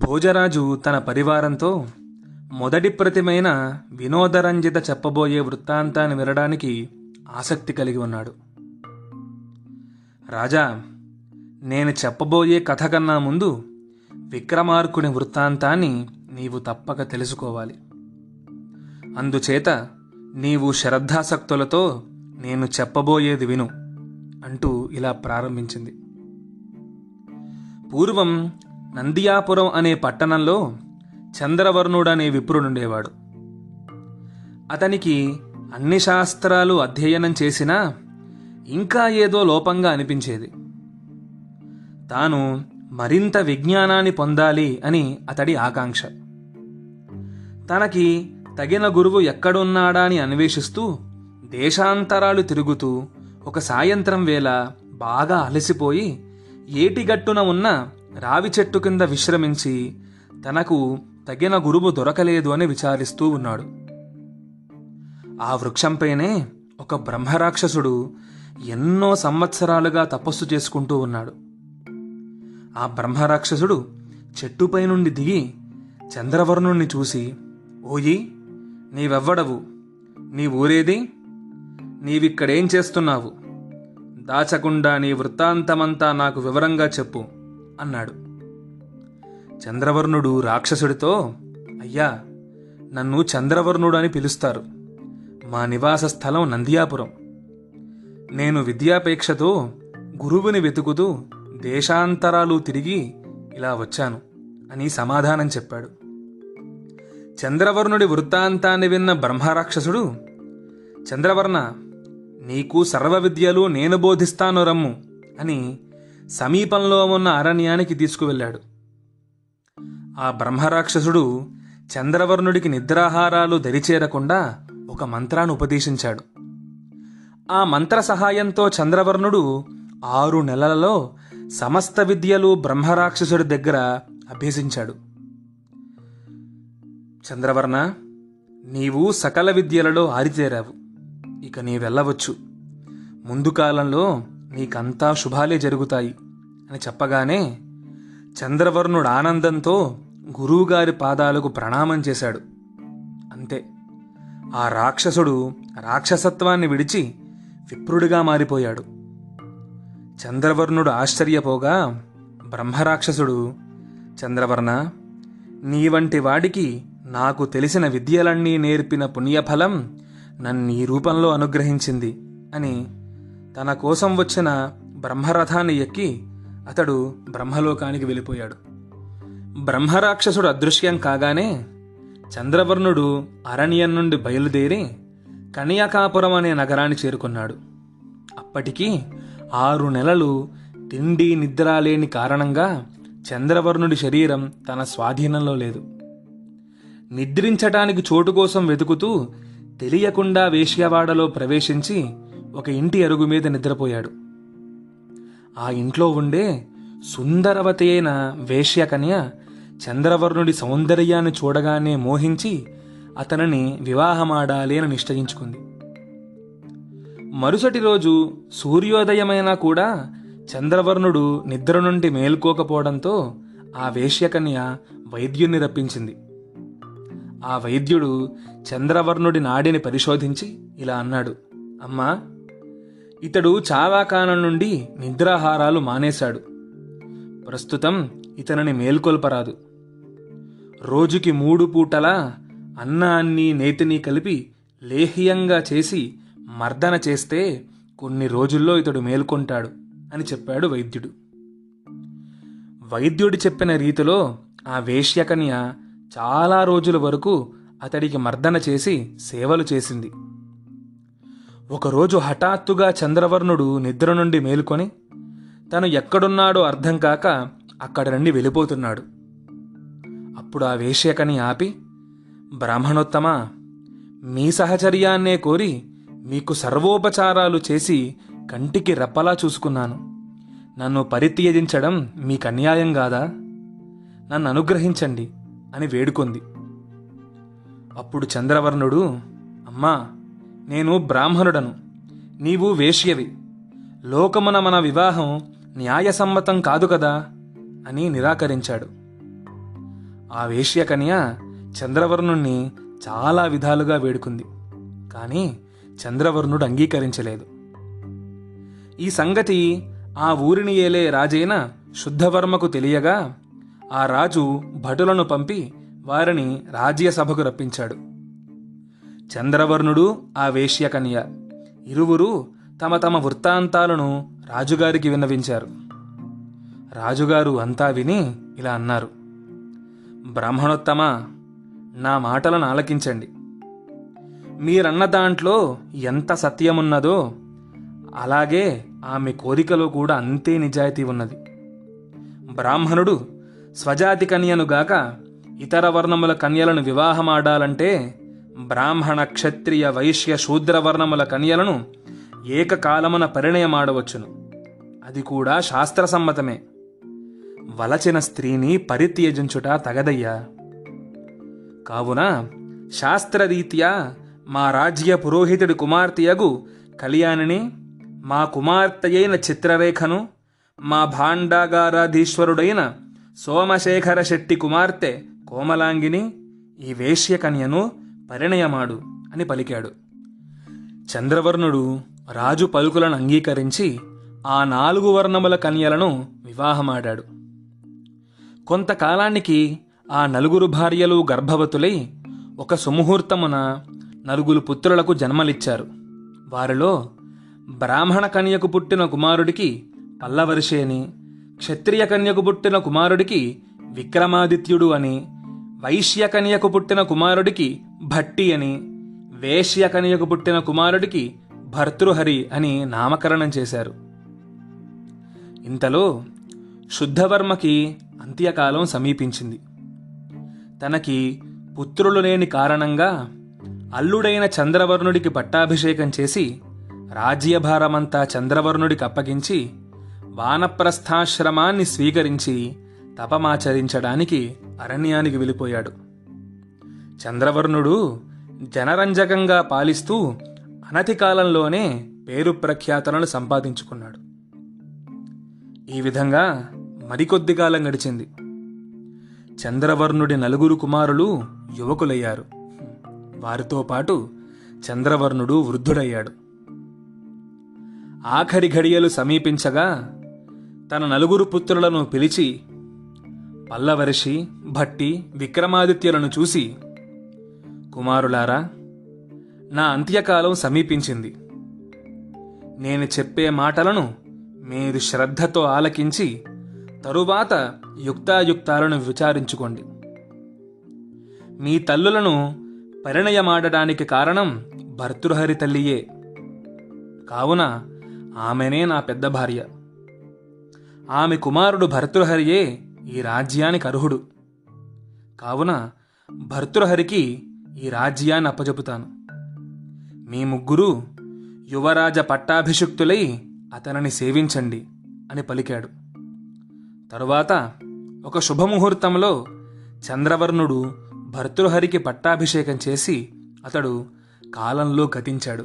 భోజరాజు తన పరివారంతో మొదటి ప్రతిమైన వినోదరంజిత చెప్పబోయే వృత్తాంతాన్ని వినడానికి ఆసక్తి కలిగి ఉన్నాడు. రాజా, నేను చెప్పబోయే కథ కన్నా ముందు విక్రమార్కుని వృత్తాంతాన్ని నీవు తప్పక తెలుసుకోవాలి. అందుచేత నీవు శ్రద్ధాసక్తులతో నేను చెప్పబోయేది విను అంటూ ఇలా ప్రారంభించింది. పూర్వం నందియాపురం అనే పట్టణంలో చంద్రవర్ణుడనే విప్రుడుండేవాడు. అతనికి అన్ని శాస్త్రాలు అధ్యయనం చేసినా ఇంకా ఏదో లోపంగా అనిపించేది. తాను మరింత విజ్ఞానాన్ని పొందాలి అని అతడి ఆకాంక్ష. తనకి తగిన గురువు ఎక్కడున్నాడా అని అన్వేషిస్తూ దేశాంతరాలు తిరుగుతూ ఒక సాయంత్రం వేళ బాగా అలసిపోయి ఏటిగట్టున ఉన్న రావి చెట్టు కింద విశ్రమించి తనకు తగిన గురువు దొరకలేదు అని విచారిస్తూ ఉన్నాడు. ఆ వృక్షంపైనే ఒక బ్రహ్మరాక్షసుడు ఎన్నో సంవత్సరాలుగా తపస్సు చేసుకుంటూ ఉన్నాడు. ఆ బ్రహ్మరాక్షసుడు చెట్టుపై నుండి దిగి చంద్రవర్ణుణ్ణి చూసి, ఓయి, నీవెవ్వడవు? నీ ఊరేది? నీవిక్కడేం చేస్తున్నావు? దాచకుండా నీ వృత్తాంతమంతా నాకు వివరంగా చెప్పు అన్నాడు. చంద్రవర్ణుడు రాక్షసుడితో, అయ్యా, నన్ను చంద్రవర్ణుడు అని పిలుస్తారు. మా నివాస స్థలం నందియాపురం. నేను విద్యాపేక్షతో గురువుని వెతుకుతూ దేశాంతరాలు తిరిగి ఇలా వచ్చాను అని సమాధానం చెప్పాడు. చంద్రవర్ణుడి వృత్తాంతాన్ని విన్న బ్రహ్మరాక్షసుడు, చంద్రవర్ణ, నీకు సర్వ విద్యలు నేను బోధిస్తాను రమ్ము అని సమీపంలో ఉన్న అరణ్యానికి తీసుకువెళ్ళాడు. ఆ బ్రహ్మరాక్షసుడు చంద్రవర్ణుడికి నిద్రాహారాలు దరిచేరకుండా ఒక మంత్రాన్ని ఉపదేశించాడు. ఆ మంత్ర సహాయంతో చంద్రవర్ణుడు 6 నెలలలో సమస్త విద్యలు బ్రహ్మరాక్షసుడి దగ్గర అభ్యసించాడు. చంద్రవర్ణ, నీవు సకల విద్యలలో ఆరితేరావు. ఇక నీ వెళ్ళవచ్చు. ముందు కాలంలో నీకంతా శుభాలే జరుగుతాయి అని చెప్పగానే చంద్రవర్ణుడు ఆనందంతో గురువుగారి పాదాలకు ప్రణామం చేశాడు. అంతే, ఆ రాక్షసుడు రాక్షసత్వాన్ని విడిచి విప్రుడిగా మారిపోయాడు. చంద్రవర్ణుడు ఆశ్చర్యపోగా బ్రహ్మరాక్షసుడు, చంద్రవర్ణ, నీ వంటి వాడికి నాకు తెలిసిన విద్యలన్నీ నేర్పిన పుణ్యఫలం నన్ను ఈ రూపంలో అనుగ్రహించింది అని తన కోసం వచ్చిన బ్రహ్మరథాన్ని ఎక్కి అతడు బ్రహ్మలోకానికి వెళ్ళిపోయాడు. బ్రహ్మరాక్షసుడు అదృశ్యం కాగానే చంద్రవర్ణుడు అరణ్యం నుండి బయలుదేరి కన్యకాపురం అనే నగరాన్ని చేరుకున్నాడు. అప్పటికి 6 నెలలు తిండి నిద్ర లేని కారణంగా చంద్రవర్ణుడి శరీరం తన స్వాధీనంలో లేదు. నిద్రించటానికి చోటు కోసం వెతుకుతూ తెలియకుండా వేశ్యవాడలో ప్రవేశించి ఒక ఇంటి అరుగు మీద నిద్రపోయాడు. ఆ ఇంట్లో ఉండే సుందరవతి అయిన వేశ్యకన్య చంద్రవర్ణుడి సౌందర్యాన్ని చూడగానే మోహించి అతనిని వివాహమాడాలి అని నిశ్చయించుకుంది. మరుసటి రోజు సూర్యోదయమైనా కూడా చంద్రవర్ణుడు నిద్ర నుండి మేల్కోకపోవడంతో ఆ వేశ్యకన్య వైద్యుణ్ణి రప్పించింది. ఆ వైద్యుడు చంద్రవర్ణుడి నాడిని పరిశోధించి ఇలా అన్నాడు, అమ్మా, ఇతడు చాలా కాలం నుండి నిద్రాహారాలు మానేశాడు. ప్రస్తుతం ఇతనిని మేల్కొల్పరాదు. రోజుకి 3 పూటలా అన్నాన్ని నేతిని కలిపి లేహ్యంగా చేసి మర్దన చేస్తే కొన్ని రోజుల్లో ఇతడు మేల్కొంటాడు అని చెప్పాడు వైద్యుడు. వైద్యుడు చెప్పిన రీతిలో ఆ వేశ్యకన్య చాలా రోజుల వరకు అతడికి మర్దన చేసి సేవలు చేసింది. ఒకరోజు హఠాత్తుగా చంద్రవర్ణుడు నిద్ర నుండి మేలుకొని తను ఎక్కడున్నాడో అర్థం కాక అక్కడి నుండి వెళ్ళిపోతున్నాడు. అప్పుడు ఆ వేశ్యకన్య ఆపి, బ్రాహ్మణోత్తమ, మీ సహచర్యాన్నే కోరి మీకు సర్వోపచారాలు చేసి కంటికి రెప్పలా చూసుకున్నాను. నన్ను పరిత్యజించడం మీకు అన్యాయం కాదా? నన్ను అనుగ్రహించండి అని వేడుకొంది. అప్పుడు చంద్రవర్ణుడు, అమ్మా, నేను బ్రాహ్మణుడను, నీవు వేశ్యవి. లోకమున మన వివాహం న్యాయసమ్మతం కాదు కదా అని నిరాకరించాడు. ఆ వేశ్యకన్య చంద్రవర్ణుణ్ణి చాలా విధాలుగా వేడుకుంది. కానీ చంద్రవర్ణుడు అంగీకరించలేదు. ఈ సంగతి ఆ ఊరిని ఏలే రాజైన శుద్ధవర్మకు తెలియగా ఆ రాజు భటులను పంపి వారిని రాజ్యసభకు రప్పించాడు. చంద్రవర్ణుడు, ఆ వేశ్యకన్య ఇరువురు తమ తమ వృత్తాంతాలను రాజుగారికి విన్నవించారు. రాజుగారు అంతా విని ఇలా అన్నారు: బ్రాహ్మణోత్తమ, నా మాటలను ఆలకించండి. మీరన్న దాంట్లో ఎంత సత్యమున్నదో అలాగే ఆమె కోరికలో కూడా అంతే నిజాయితీ ఉన్నది. బ్రాహ్మణుడు స్వజాతి కన్యనుగాక ఇతర వర్ణముల కన్యలను వివాహమాడాలంటే బ్రాహ్మణ, క్షత్రియ, వైశ్య, శూద్ర వర్ణముల కన్యలను ఏకకాలమున పరిణయమాడవచ్చును. అది కూడా శాస్త్రసమ్మతమే. వలచిన స్త్రీని పరిత్యజించుట తగదయ్యా. కావున శాస్త్రరీత్యా మా రాజ్య పురోహితుడి కుమార్తెయగు కళ్యాణిని, మా కుమార్తెయైన చిత్రరేఖను, మా భాండాగారాధీశ్వరుడైన సోమశేఖర శెట్టి కుమార్తె కోమలాంగిని, ఈ వేశ్యకన్యను పరిణయమాడు అని పలికాడు. చంద్రవర్ణుడు రాజు పలుకులను అంగీకరించి ఆ 4 వర్ణముల కన్యలను వివాహమాడాడు. కొంతకాలానికి ఆ 4 భార్యలు గర్భవతులై ఒక సుముహూర్తమున 4 పుత్రులకు జన్మలిచ్చారు. వారిలో బ్రాహ్మణ కన్యకు పుట్టిన కుమారుడికి పల్లవర్షి అని, క్షత్రియ కన్యకు పుట్టిన కుమారుడికి విక్రమాదిత్యుడు అని, వైశ్య కన్యకు పుట్టిన కుమారుడికి భట్టి అని, వేశ్య కన్యకు పుట్టిన కుమారుడికి భర్తృహరి అని నామకరణం చేశారు. ఇంతలో శుద్ధవర్మకి అంత్యకాలం సమీపించింది. తనకి పుత్రులు లేని కారణంగా అల్లుడైన చంద్రవర్ణుడికి పట్టాభిషేకం చేసి రాజ్యభారమంతా చంద్రవర్ణుడికి అప్పగించి వానప్రస్థాశ్రమాన్ని స్వీకరించి తపమాచరించడానికి అరణ్యానికి వెళ్ళిపోయాడు. చంద్రవర్ణుడు జనరంజకంగా పాలిస్తూ అనతి కాలంలోనే పేరు ప్రఖ్యాతలను సంపాదించుకున్నాడు. ఈ విధంగా మరికొద్ది కాలం గడిచింది. చంద్రవర్ణుడి 4 కుమారులు యువకులయ్యారు. వారితో పాటు చంద్రవర్ణుడు వృద్ధుడయ్యాడు. ఆఖరి ఘడియలు సమీపించగా తన 4 పుత్రులను పిలిచి పల్లవర్షి, భట్టి, విక్రమాదిత్యులను చూసి, కుమారులారా, నా అంత్యకాలం సమీపించింది. నేను చెప్పే మాటలను మీరు శ్రద్ధతో ఆలకించి తరువాత యుక్తాయుక్తాలను విచారించుకోండి. మీ తల్లులను పరిణయమాడడానికి కారణం భర్తృహరి తల్లియే. కావున ఆమెనే నా పెద్ద భార్య. ఆమె కుమారుడు భర్తృహరియే ఈ రాజ్యానికి అర్హుడు. కావున భర్తృహరికి ఈ రాజ్యాన్ని అప్పజెపుతాను. మీ ముగ్గురు యువరాజ పట్టాభిషిక్తులై అతనిని సేవించండి అని పలికాడు. తరువాత ఒక శుభముహూర్తంలో చంద్రవర్ణుడు భర్తృహరికి పట్టాభిషేకం చేసి అతడు కాలంలో గతించాడు.